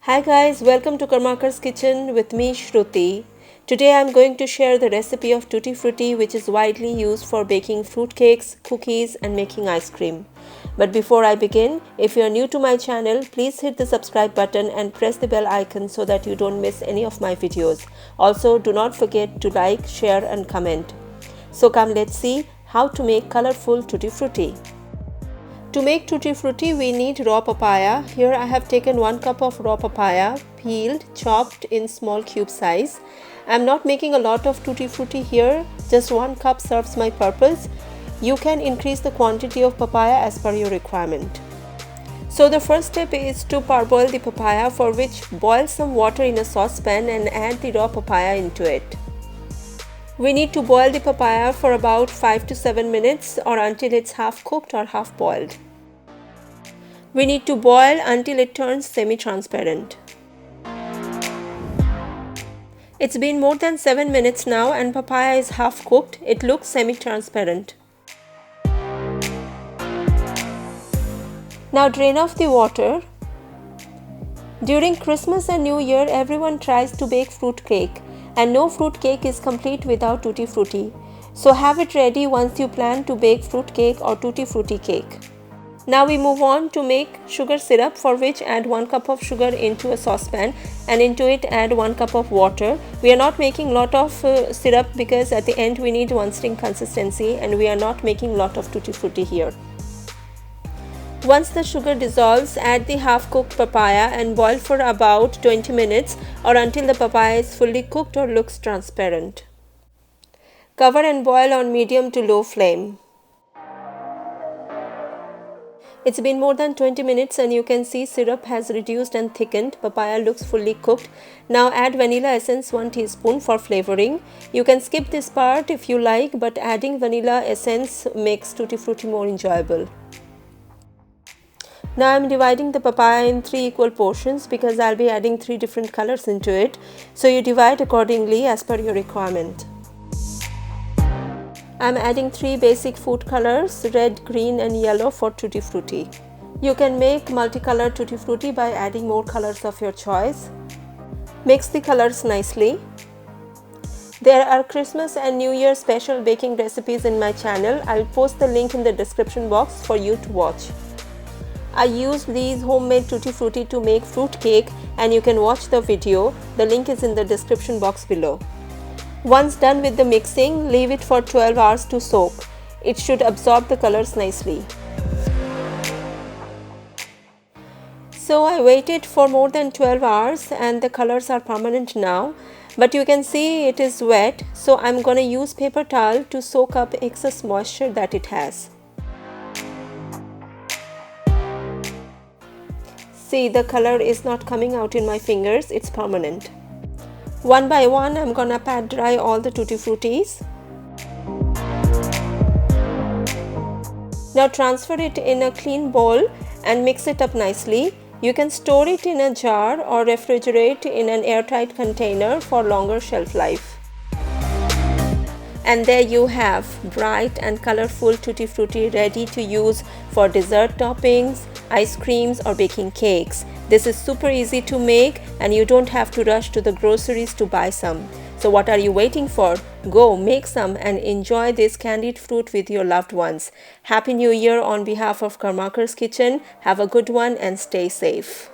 Hi guys, welcome to Karmakar's kitchen with me Shruti. Today I am going to share the recipe of Tutti Frutti, which is widely used for baking fruit cakes, cookies and making ice cream. But before I begin, if you are new to my channel, please hit the subscribe button and press the bell icon so that you don't miss any of my videos. Also, do not forget to like, share and comment. So come, let's see how to make colorful Tutti Frutti. To make Tutti Frutti, we need raw papaya. Here I have taken 1 cup of raw papaya, peeled, chopped in small cube size. I am not making a lot of Tutti Frutti here, just 1 cup serves my purpose. You can increase the quantity of papaya as per your requirement. So the first step is to parboil the papaya, for which boil some water in a saucepan and add the raw papaya into it. We need to boil the papaya for about 5 to 7 minutes or until it's half cooked or half boiled. We need to boil until it turns semi-transparent. It's been more than 7 minutes now and papaya is half cooked. It looks semi-transparent. Now drain off the water. During Christmas and New Year, everyone tries to bake fruit cake, and no fruit cake is complete without Tutti Frutti. So have it ready once you plan to bake fruit cake or Tutti Frutti cake. Now we move on to make sugar syrup, for which add 1 cup of sugar into a saucepan and into it add 1 cup of water. We are not making lot of syrup because at the end we need one sting consistency and we are not making lot of Tutti Frutti here. Once the sugar dissolves, add the half cooked papaya and boil for about 20 minutes or until the papaya is fully cooked or looks transparent. Cover and boil on medium to low flame. It's been more than 20 minutes and you can see syrup has reduced and thickened. Papaya looks fully cooked. Now add vanilla essence 1 teaspoon for flavoring. You can skip this part if you like, but adding vanilla essence makes Tutti Frutti more enjoyable. Now I'm dividing the papaya in 3 equal portions because I'll be adding 3 different colors into it. So you divide accordingly as per your requirement. I'm adding 3 basic food colors, red, green and yellow for Tutti Frutti. You can make multicolored Tutti Frutti by adding more colors of your choice. Mix the colors nicely. There are Christmas and New Year special baking recipes in my channel. I'll post the link in the description box for you to watch. I used these homemade Tutti Frutti to make fruit cake and you can watch the video. The link is in the description box below. Once done with the mixing, leave it for 12 hours to soak. It should absorb the colors nicely. So I waited for more than 12 hours and the colors are permanent now. But you can see it is wet, so I'm gonna use paper towel to soak up excess moisture that it has. See, the color is not coming out in my fingers, it's permanent. One by one, I'm gonna pat dry all the Tutti Fruttis. Now transfer it in a clean bowl and mix it up nicely. You can store it in a jar or refrigerate in an airtight container for longer shelf life. And there you have bright and colorful Tutti Frutti ready to use for dessert toppings, ice creams or baking cakes. This is super easy to make and you don't have to rush to the groceries to buy some. So what are you waiting for? Go make some and enjoy this candied fruit with your loved ones. Happy New Year on behalf of Karmakar's Kitchen. Have a good one and stay safe.